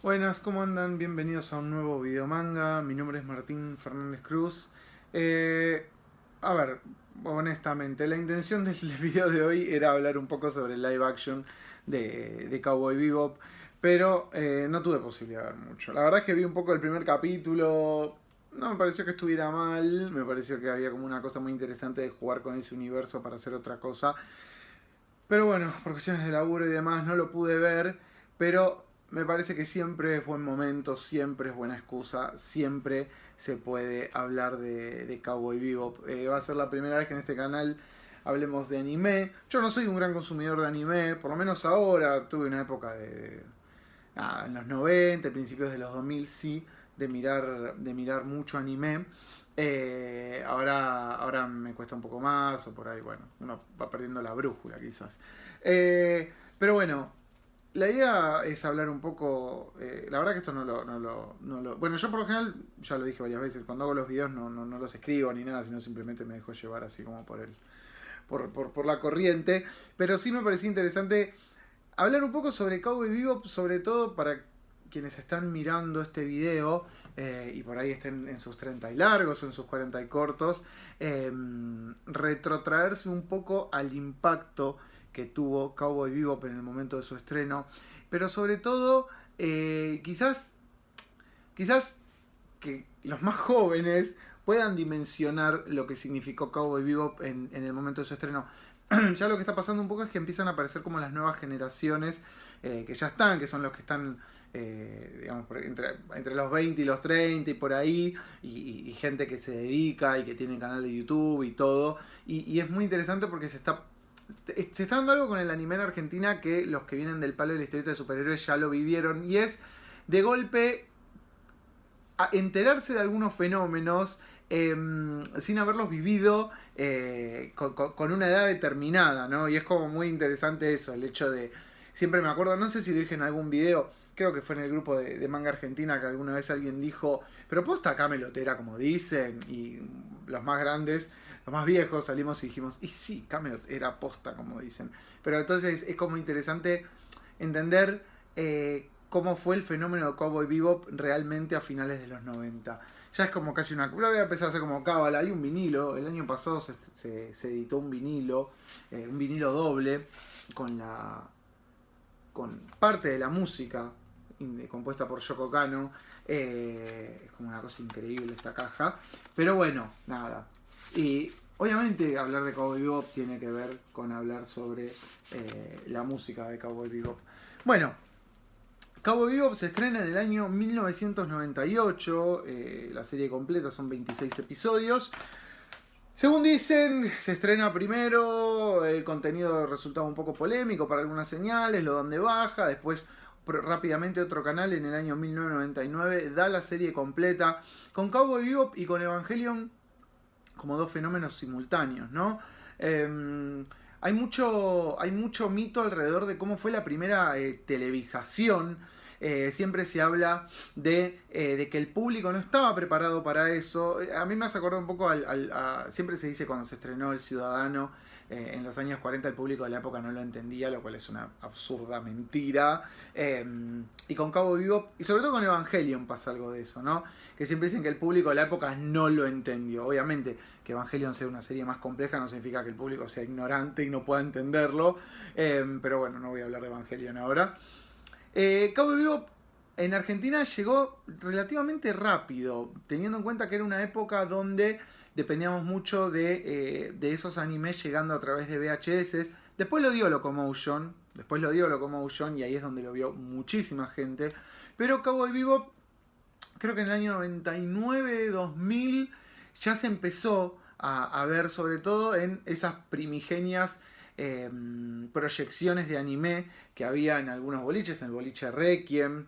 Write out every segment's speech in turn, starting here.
Buenas, ¿cómo andan? Bienvenidos a un nuevo video manga. Mi nombre es Martín Fernández Cruz. Eh, a ver, honestamente, la intención del video de hoy era hablar un poco sobre el live action de Cowboy Bebop, pero no tuve posibilidad de ver mucho. La verdad es que vi un poco el primer capítulo. No me pareció que estuviera mal, me pareció que había como una cosa muy interesante de jugar con ese universo para hacer otra cosa. Pero bueno, por cuestiones de laburo y demás no lo pude ver, pero me parece que siempre es buen momento, siempre es buena excusa, siempre se puede hablar de Cowboy Bebop. Va a ser la primera vez que en este canal hablemos de anime. Yo no soy un gran consumidor de anime, por lo menos ahora, tuve una época en los 90, principios de los 2000 sí, de mirar mucho anime. Ahora me cuesta un poco más, o por ahí, bueno, uno va perdiendo la brújula quizás. Pero bueno, la idea es hablar un poco. La verdad que esto no lo. Bueno, yo por lo general, ya lo dije varias veces, cuando hago los videos no los escribo ni nada, sino simplemente me dejo llevar así como por la corriente. Pero sí me parecía interesante hablar un poco sobre Cowboy Bebop, sobre todo para quienes están mirando este video y por ahí estén en sus 30 y largos o en sus 40 y cortos, retrotraerse un poco al impacto que tuvo Cowboy Bebop en el momento de su estreno, pero sobre todo quizás que los más jóvenes puedan dimensionar lo que significó Cowboy Bebop en el momento de su estreno. Ya lo que está pasando un poco es que empiezan a aparecer como las nuevas generaciones que ya están, que son los que están, digamos, entre los 20 y los 30 y por ahí, y gente que se dedica y que tiene canal de YouTube y todo. Y es muy interesante porque se está dando algo con el anime en Argentina que los que vienen del palo de la historieta de superhéroes ya lo vivieron, y es de golpe a enterarse de algunos fenómenos sin haberlos vivido con una edad determinada, ¿no? Y es como muy interesante eso, el hecho de. Siempre me acuerdo, no sé si lo dije en algún video, creo que fue en el grupo de Manga Argentina que alguna vez alguien dijo, pero posta Camelot era como dicen, y los más grandes, los más viejos salimos y dijimos, y sí, Camelot era posta como dicen. Pero entonces es como interesante entender cómo fue el fenómeno de Cowboy Bebop realmente a finales de los 90. Ya es como casi una. Lo voy a empezar a hacer como cábala. Hay un vinilo. El año pasado se editó un vinilo doble con parte de la música compuesta por Yoko Kano. Es como una cosa increíble esta caja. Pero bueno, nada. Y obviamente hablar de Cowboy Bebop tiene que ver con hablar sobre la música de Cowboy Bebop. Bueno, Cowboy Bebop se estrena en el año 1998, la serie completa son 26 episodios. Según dicen, se estrena primero, el contenido resultaba un poco polémico para algunas señales, lo dan de baja, después rápidamente otro canal en el año 1999 da la serie completa, con Cowboy Bebop y con Evangelion como dos fenómenos simultáneos, ¿no? Hay mucho mito alrededor de cómo fue la primera televisación. Siempre se habla de que el público no estaba preparado para eso. A mí me hace acordar un poco siempre se dice cuando se estrenó El Ciudadano en los años 40 el público de la época no lo entendía, lo cual es una absurda mentira. Y con Cowboy Bebop, y sobre todo con Evangelion pasa algo de eso, ¿no? Que siempre dicen que el público de la época no lo entendió. Obviamente que Evangelion sea una serie más compleja no significa que el público sea ignorante y no pueda entenderlo. Pero bueno, no voy a hablar de Evangelion ahora. Cowboy Bebop en Argentina llegó relativamente rápido, teniendo en cuenta que era una época donde dependíamos mucho de esos animes llegando a través de VHS. Después lo dio Locomotion y ahí es donde lo vio muchísima gente. Pero Cowboy Bebop, creo que en el año 99, 2000, ya se empezó a ver, sobre todo en esas primigenias proyecciones de anime que había en algunos boliches, en el boliche Requiem,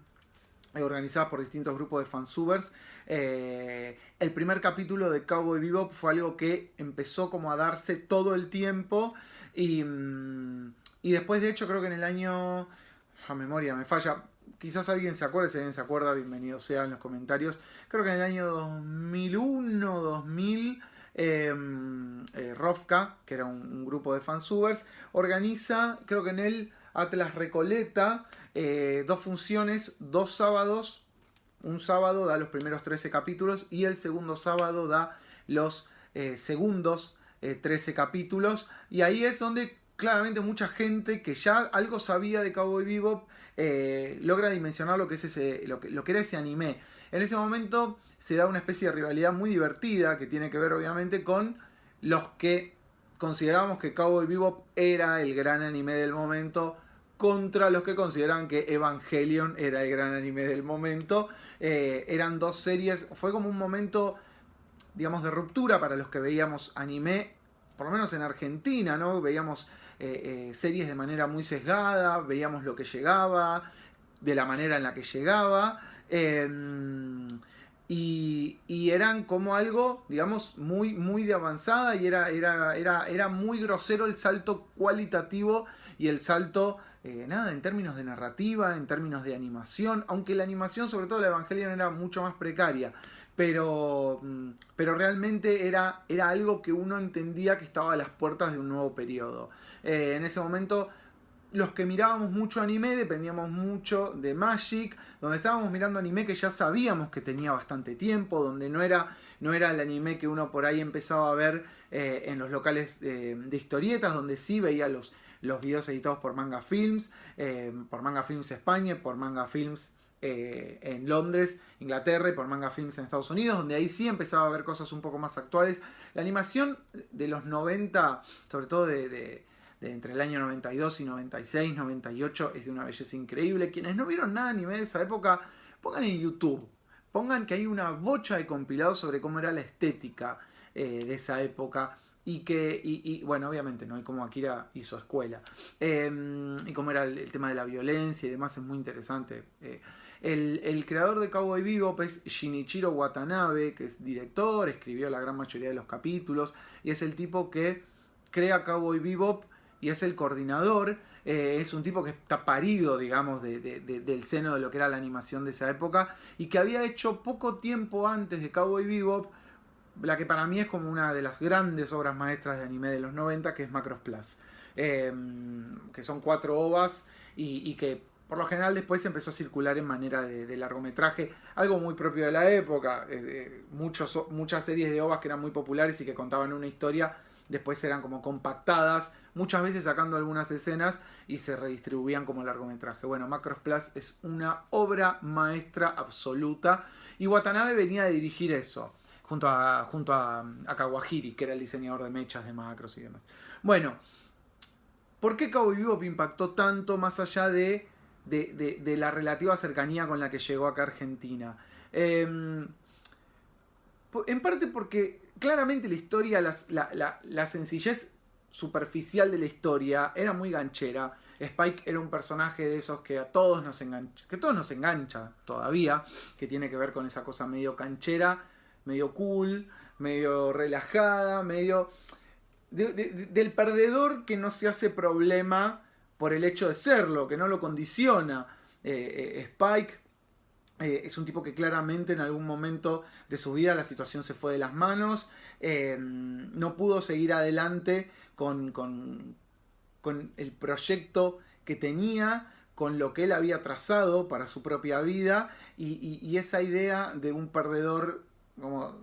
organizadas por distintos grupos de fansubers. El primer capítulo de Cowboy Bebop fue algo que empezó como a darse todo el tiempo y después, de hecho, creo que en el año, a memoria me falla, quizás alguien se acuerde, si alguien se acuerda, bienvenido sea en los comentarios. Creo que en el año 2001, 2000, Rovka, que era un grupo de fansubers, organiza, creo que en el Atlas Recoleta 2 funciones, 2 sábados. Un sábado da los primeros 13 capítulos y el segundo sábado da los segundos 13 capítulos. Y ahí es donde claramente mucha gente que ya algo sabía de Cowboy Bebop logra dimensionar lo que es lo que era ese anime. En ese momento se da una especie de rivalidad muy divertida que tiene que ver obviamente con los que considerábamos que Cowboy Bebop era el gran anime del momento contra los que consideraban que Evangelion era el gran anime del momento. Eran 2 series, fue como un momento, digamos, de ruptura para los que veíamos anime, por lo menos en Argentina, ¿no? Veíamos series de manera muy sesgada, veíamos lo que llegaba, de la manera en la que llegaba, y eran como algo, digamos, muy de avanzada, y era muy grosero el salto cualitativo y el salto, en términos de narrativa, en términos de animación, aunque la animación, sobre todo la Evangelion, era mucho más precaria. Pero realmente era algo que uno entendía que estaba a las puertas de un nuevo periodo. En ese momento, los que mirábamos mucho anime dependíamos mucho de Magic, donde estábamos mirando anime que ya sabíamos que tenía bastante tiempo, donde no era el anime que uno por ahí empezaba a ver en los locales de historietas, donde sí veía los videos editados por Manga Films España, por Manga Films en Londres, Inglaterra, y por Manga Films en Estados Unidos, donde ahí sí empezaba a ver cosas un poco más actuales. La animación de los 90, sobre todo de entre el año 92 y 96, 98, es de una belleza increíble. Quienes no vieron nada anime de esa época, pongan en YouTube, pongan que hay una bocha de compilados sobre cómo era la estética de esa época. Y bueno, obviamente, ¿no? Y cómo Akira hizo escuela. Y cómo era el tema de la violencia y demás, es muy interesante. El creador de Cowboy Bebop es Shinichiro Watanabe, que es director, escribió la gran mayoría de los capítulos, y es el tipo que crea Cowboy Bebop y es el coordinador. Es un tipo que está parido, digamos, del seno de lo que era la animación de esa época, y que había hecho poco tiempo antes de Cowboy Bebop la que para mí es como una de las grandes obras maestras de anime de los 90, que es Macross Plus. Que son 4 ovas y que por lo general después empezó a circular en manera de largometraje, algo muy propio de la época. Muchas series de ovas que eran muy populares y que contaban una historia, después eran como compactadas, muchas veces sacando algunas escenas y se redistribuían como largometraje. Bueno, Macross Plus es una obra maestra absoluta, y Watanabe venía de dirigir eso junto a Kawahiri, que era el diseñador de mechas, de Macross y demás. Bueno, ¿por qué Cowboy Bebop impactó tanto más allá de la relativa cercanía con la que llegó acá a Argentina? En parte porque claramente la historia, la sencillez superficial de la historia era muy ganchera. Spike era un personaje de esos que a todos nos engancha todavía, que tiene que ver con esa cosa medio canchera, medio cool, medio relajada, medio del perdedor que no se hace problema por el hecho de serlo, que no lo condiciona. Spike es un tipo que claramente en algún momento de su vida la situación se fue de las manos, no pudo seguir adelante con el proyecto que tenía, con lo que él había trazado para su propia vida, y esa idea de un perdedor como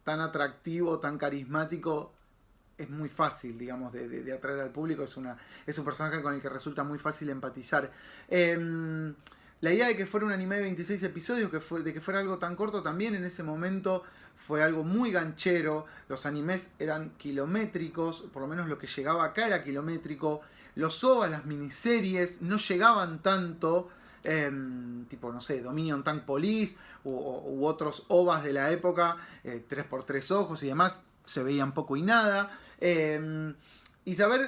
tan atractivo, tan carismático, es muy fácil, digamos, de atraer al público. Es un personaje con el que resulta muy fácil empatizar. La idea de que fuera un anime de 26 episodios, de que fuera algo tan corto, también en ese momento fue algo muy ganchero. Los animes eran kilométricos, por lo menos lo que llegaba acá era kilométrico. Los OVAs, las miniseries, no llegaban tanto. Tipo, no sé, Dominion Tank Police u otros OVAs de la época, 3x3 ojos y demás, se veían poco y nada. Y saber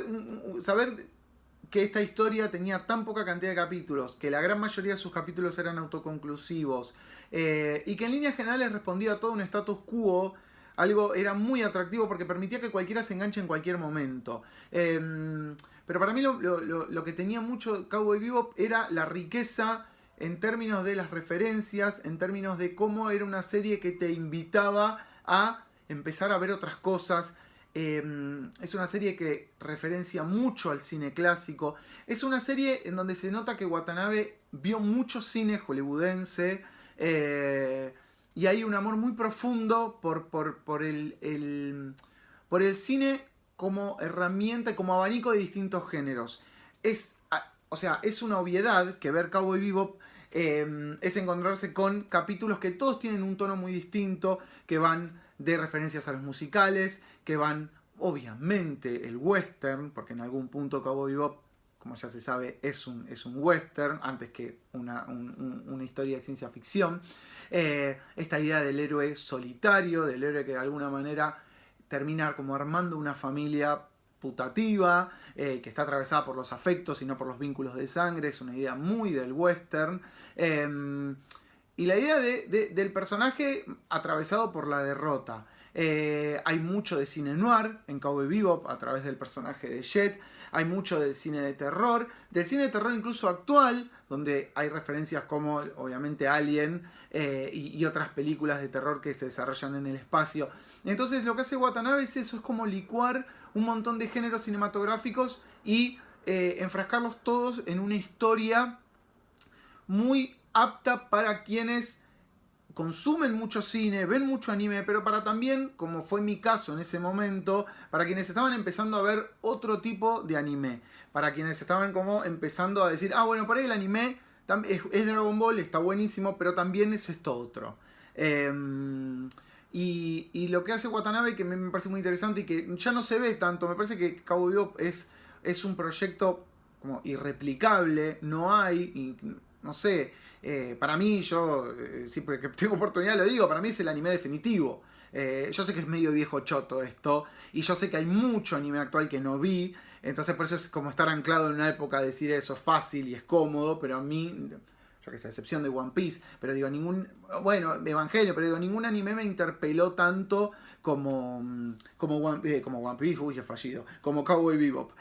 que esta historia tenía tan poca cantidad de capítulos, que la gran mayoría de sus capítulos eran autoconclusivos, y que en líneas generales respondía a todo un status quo, algo era muy atractivo porque permitía que cualquiera se enganche en cualquier momento. Pero para mí lo que tenía mucho Cowboy Bebop era la riqueza en términos de las referencias, en términos de cómo era una serie que te invitaba a empezar a ver otras cosas. Es una serie que referencia mucho al cine clásico. Es una serie en donde se nota que Watanabe vio mucho cine hollywoodense. Y hay un amor muy profundo por por el cine como herramienta, como abanico de distintos géneros. O sea, es una obviedad que ver Cowboy Bebop es encontrarse con capítulos que todos tienen un tono muy distinto, que van de referencias a los musicales, que van, obviamente, el western, porque en algún punto Cowboy Bebop, como ya se sabe, es un western, antes que una historia de ciencia ficción. Esta idea del héroe solitario, del héroe que de alguna manera termina como armando una familia putativa, que está atravesada por los afectos y no por los vínculos de sangre, es una idea muy del western. Y la idea del personaje atravesado por la derrota. Hay mucho de cine noir en Cowboy Bebop a través del personaje de Jet. Hay mucho del cine de terror. Del cine de terror incluso actual, donde hay referencias como obviamente Alien y otras películas de terror que se desarrollan en el espacio. Entonces lo que hace Watanabe es eso, es como licuar un montón de géneros cinematográficos y enfrascarlos todos en una historia muy apta para quienes consumen mucho cine, ven mucho anime, pero para también, como fue mi caso en ese momento, para quienes estaban empezando a ver otro tipo de anime, para quienes estaban como empezando a decir, ah, bueno, por ahí el anime es Dragon Ball, está buenísimo, pero también es esto otro. Y lo que hace Watanabe, que me parece muy interesante y que ya no se ve tanto, me parece que Cowboy Bebop es un proyecto como irreplicable, no hay... no sé, para mí, yo siempre que tengo oportunidad lo digo, para mí es el anime definitivo. Yo sé que es medio viejo choto esto, y yo sé que hay mucho anime actual que no vi, entonces por eso es como estar anclado en una época de decir eso es fácil y es cómodo, pero a mí, yo que sé, a excepción de One Piece, pero digo, bueno, Evangelio, pero digo, ningún anime me interpeló tanto como One Piece, uy, he fallido, como Cowboy Bebop.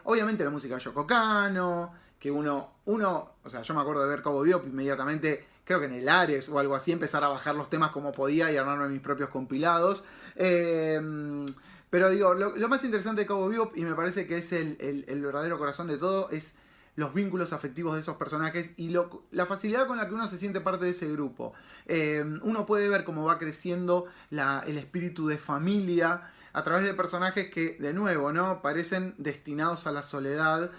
Obviamente la música de Yoko Kanno, que o sea, yo me acuerdo de ver Cowboy Bebop inmediatamente, creo que en el Ares o algo así, empezar a bajar los temas como podía y armarme mis propios compilados. Pero digo, lo más interesante de Cowboy Bebop, y me parece que es el verdadero corazón de todo, es los vínculos afectivos de esos personajes y la facilidad con la que uno se siente parte de ese grupo. Uno puede ver cómo va creciendo el espíritu de familia a través de personajes que, de nuevo, ¿no? Parecen destinados a la soledad,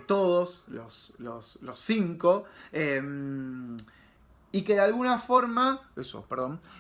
todos los cinco, y que de alguna forma,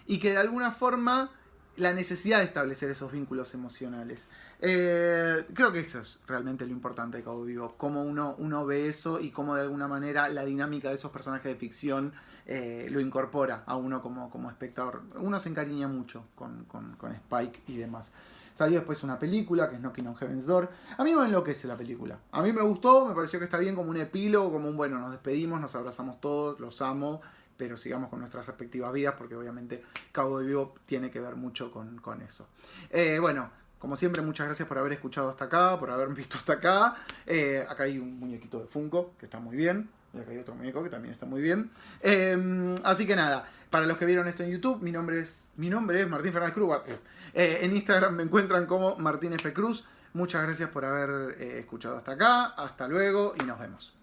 y que de alguna forma la necesidad de establecer esos vínculos emocionales. Creo que eso es realmente lo importante de Cowboy Bebop, cómo uno ve eso y cómo de alguna manera la dinámica de esos personajes de ficción lo incorpora a uno como espectador. Uno se encariña mucho con Spike y demás. Salió después una película que es Knocking on Heaven's Door. A mí me enloquece la película. A mí me gustó, me pareció que está bien como un epílogo, como un bueno, nos despedimos, nos abrazamos todos, los amo, pero sigamos con nuestras respectivas vidas porque obviamente Cowboy Bebop tiene que ver mucho con eso. Bueno, como siempre, muchas gracias por haber escuchado hasta acá, por haberme visto hasta acá. Acá hay un muñequito de Funko que está muy bien. Y acá hay otro muñeco que también está muy bien. Así que nada, para los que vieron esto en YouTube, mi nombre es Martín Fernández Cruz. En Instagram me encuentran como Martín F. Cruz. Muchas gracias por haber escuchado hasta acá. Hasta luego y nos vemos.